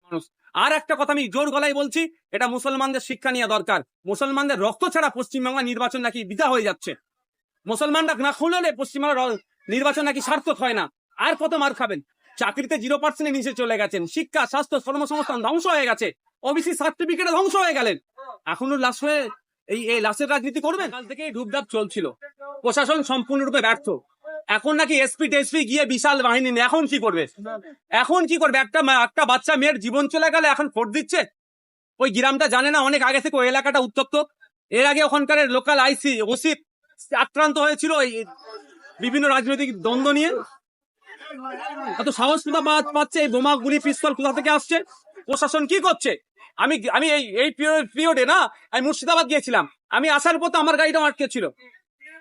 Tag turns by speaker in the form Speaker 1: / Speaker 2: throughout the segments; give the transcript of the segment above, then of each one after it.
Speaker 1: মানুষ। আর একটা কথা আমি জোর গলায় বলছি, এটা মুসলমানদের শিক্ষা নেওয়া দরকার। মুসলমানদের রক্ত ছাড়া পশ্চিমবাংলা নির্বাচন নাকি বিধা হয়ে যাচ্ছে। মুসলমানরা না খুললে পশ্চিমবাংলার নির্বাচন নাকি সার্থক হয় না। আর কত মার খাবেন? চাকরিতে 0% নিচে চলে গেছেন, শিক্ষা, স্বাস্থ্য, কর্মসংস্থান ধ্বংস হয়ে গেছে, ওবিসি সার্টিফিকেটে ধ্বংস হয়ে গেলেন। এখনো লাশ হয়ে এই লাশের রাজনীতি করবেন? কাল থেকে ঢুপঢাপ চলছিল, প্রশাসন সম্পূর্ণরূপে ব্যর্থ। এখন নাকি এসপি টেসপি গিয়ে বিশাল বাহিনী নিয়ে এখন কি করবে? এখন কি করবে? একটা বাচ্চা মেয়ের জীবন চলে গেলে এখন ভোট দিচ্ছে। ওই গ্রামটা জানে না অনেক আগে থেকে ওই এলাকাটা উত্তপ্ত। এর আগে ওখানকার লোকাল আইসি ওসি আক্রান্ত হয়েছিল এই বিভিন্ন রাজনৈতিক দ্বন্দ্ব নিয়ে। এত সাহস কোথা পাচ্ছে? এই বোমা গুলি পিস্তল কোথা থেকে আসছে? প্রশাসন কি করছে? আমি এই পিরিয়ডে না, আমি মুর্শিদাবাদ গিয়েছিলাম। আমি আসার পথে আমার গাড়িটা আটকে ছিল।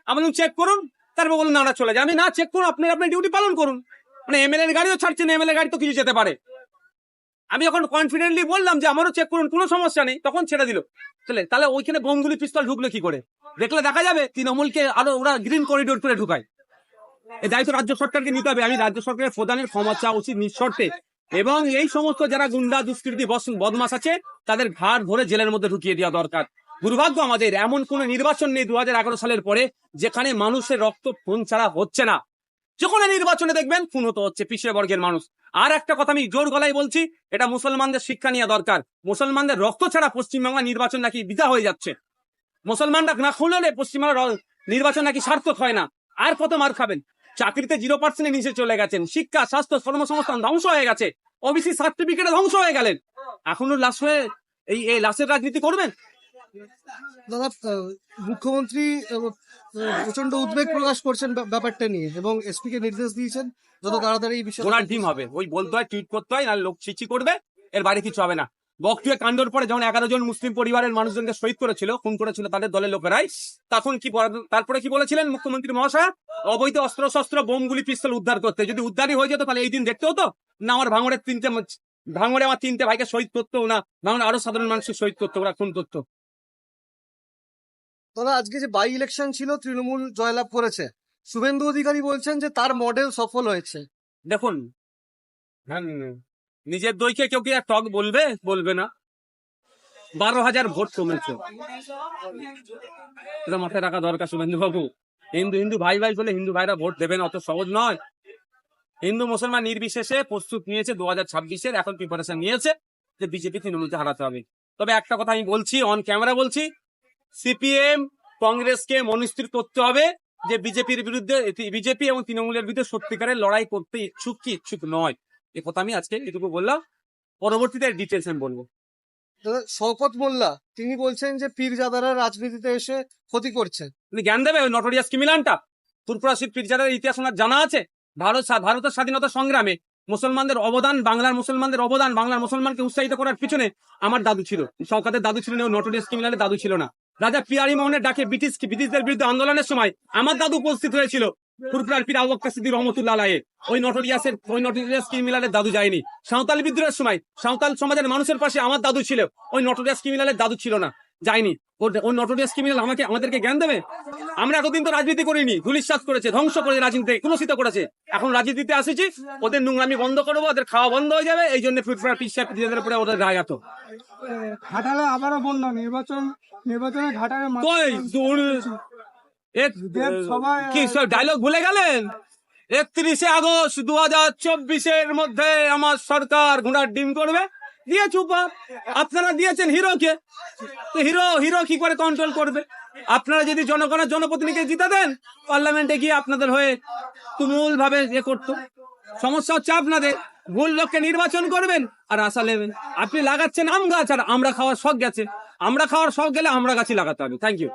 Speaker 1: আমি চেক করুন, তারপর বলুন না চলে যায়। আমি না চেক করুন, আপনার ডিউটি পালন করুন। মানে এমএলএ গাড়িও ছাড়ছেন, এমএলএ গাড়ি তো কিছু যেতে পারে। আমি যখন কনফিডেন্টলি বললাম যে আমারও চেক করুন, কোনো সমস্যা নেই, তখন ছেড়ে দিল। তাহলে ওইখানে বোমগুলি পিস্তল ঢুকলো কি করে? দেখলে দেখা যাবে তৃণমূলকে আরো ওরা গ্রিন করিডোর করে ঢুকায়। এই দায়িত্ব রাজ্য সরকারকে নিতে হবে। আমি রাজ্য সরকারের প্রধানের ক্ষমা চাওয়া উচিত নিঃশর্তে, এবং এই সমস্ত যারা গুন্ডা দুষ্কৃতী বদমাস আছে তাদের ঘাড় ধরে জেলের মধ্যে ঢুকিয়ে দেওয়া দরকার। দুর্ভাগ্য আমাদের এমন কোন নির্বাচন নেই 2011 সালের পরে যেখানে মানুষের রক্ত খুন ছাড়া হচ্ছে না। যখন নির্বাচনে দেখবেন খুন হতে হচ্ছে পিছিয়ে বর্গের মানুষ। আর একটা কথা আমি জোর গলায় বলছি, এটা মুসলমানদের শিক্ষা নেওয়া দরকার। মুসলমানদের রক্ত ছাড়া পশ্চিমবাংলা নির্বাচন নাকি বিধা হয়ে যাচ্ছে। মুসলমানরা না খুললে পশ্চিমবাংলার নির্বাচন নাকি সার্থক হয় না। আর কত মার খাবেন? চাকরিতে 0% নিচে চলে গেছেন, শিক্ষা, স্বাস্থ্য, কর্মসংস্থান ধ্বংস হয়ে গেছে, ওবিসি সার্টিফিকেটে ধ্বংস হয়ে গেলেন। এখনো লাশ হয়ে এই লাশের রাজনীতি করবেন?
Speaker 2: দাদা, মুখ্যমন্ত্রী প্রচন্ড উদ্বেগ প্রকাশ করছেন ব্যাপারটা নিয়ে এবং এসপি কে নির্দেশ দিয়েছেন যত তাড়াতাড়ি এই বিষয়ে
Speaker 1: ওনার টিম হবে। ওই বলতে হয়, টুইট করতে হয়, না লোক চিচি করবে, এর বাইরে কিছু হবে না। বকটুয়ে কাণ্ডর পরে যখন 11 জন মুসলিম পরিবারের মানুষজনকে শহীদ করেছিল, খুন করেছিল তাদের দলের লোকেরাই, তখন তারপরে কি বলেছিলেন মুখ্যমন্ত্রী মহাশয়? অবৈধ অস্ত্র শস্ত্র বোমগুলি পিস্তল উদ্ধার করতে। যদি উদ্ধারই হয়ে যেত তাহলে এই দিন দেখতে হতো না? আমার ভাঙড়ে আমার 3টে ভাইকে শহীদ করতো না, ভাঙড়ে আরো সাধারণ মানুষকে শহীদ করতো, ওরা খুন করতো।
Speaker 2: দাদা, আজকে যে বাই ইলেকশন ছিল তৃণমূল জয়লাভ করেছে, শুভেন্দু অধিকারী বলছেন যে তার মডেল সফল হয়েছে।
Speaker 1: দেখুন, নিজের দইকে কেউ কি আর টক বলবে না? 12,000 ভোট কমেছে, এটা মাথায় রাখা দরকার শুভেন্দু বাবু। হিন্দু ভাই বলে হিন্দু ভাইরা ভোট দেবেন, অত সহজ নয়। হিন্দু মুসলমান নির্বিশেষে প্রস্তুত নিয়েছে 2026-এর, এখন প্রিপারেশন নিয়েছে যে বিজেপি তৃণমূলকে হারাতে হবে। তবে একটা কথা আমি বলছি, অন ক্যামেরা বলছি, সিপিএম কংগ্রেসকে মনস্থির করতে হবে যে বিজেপি এবং তৃণমূলের বিরুদ্ধে সত্যিকারের লড়াই করতে ইচ্ছুক কি ইচ্ছুক নয়। এ কথা আমি আজকে এটুকু বললাম, পরবর্তীতে ডিটেলস আমি বলবো।
Speaker 2: শওকত মোল্লা তিনি বলছেন যে পীরজাদারা রাজনীতিতে এসে ক্ষতি করছে।
Speaker 1: আপনি জ্ঞান দেবে ওই নটোরিয়াস ক্রিমিনালটা? তুরপুরাশির পীরজাদার ইতিহাস ওনার জানা আছে? ভারতের স্বাধীনতা সংগ্রামে মুসলমানদের অবদান, বাংলার মুসলমানদের অবদান, বাংলার মুসলমানকে উৎসাহিত করার পিছনে আমার দাদু ছিল, শওকতের দাদু ছিল না, নটোরিয়াস ক্রিমিনালের দাদু ছিল না। রাজা পিয়ারি মোহনের ডাকে ব্রিটিশদের বিরুদ্ধে আন্দোলনের সময় আমার দাদু উপস্থিত হয়েছিল। ফুরফুরার পীর আবু বকর সিদ্দিক রহমাতুল্লাহ আলাইহি ওই নটোরিয়াস ক্রিমিনালের দাদু যায়নি। সাঁওতাল বিদ্রোহের সময় সাঁওতাল সমাজের মানুষের পাশে আমার দাদু ছিল, ওই নটোরিয়াস ক্রিমিনালের দাদু ছিল না, যায়নি। ওই নটোরিয়াস ক্রিমিনাল আমাদেরকে জ্ঞান দেবে? আমরা এতদিন তো রাজনীতি করিনি, ধুলিশ্বাস করেছে, ধ্বংস করে রাজনীতি কুলসিত করেছে। এখন রাজনীতিতে আসেছি, ওদের নোংরামি বন্ধ করবো, ওদের খাওয়া বন্ধ হয়ে যাবে। এই জন্য ফুরফুরার পীরের উপরে ওদের গায়ে এত।
Speaker 3: ঘাটালে আবারও বন্যা, নির্বাচনে ঘাটালে
Speaker 1: কি সব ডায়লগ ভুলে গেলেন? 31শে আগস্ট 2024-এর মধ্যে আমার সরকার ঘোড়ার ডিম করবে দিয়ে চুপা। আপনারা দিয়েছেন হিরোকে, তো হিরো কি করে কন্ট্রোল করবে? আপনারা যদি জনগণের জনপ্রতিনিধিকে জিতা দেন, পার্লামেন্টে গিয়ে আপনাদের হয়ে তুমুল ভাবে করতো। সমস্যা হচ্ছে আপনাদের ভুল লোককে নির্বাচন করবেন আর আশা নেবেন। আপনি লাগাচ্ছেন আম গাছ, আর আমরা খাওয়ার শখ গেছে। আমরা খাওয়ার শখ গেলে আমরা গাছই লাগাতে হবে। Thank you.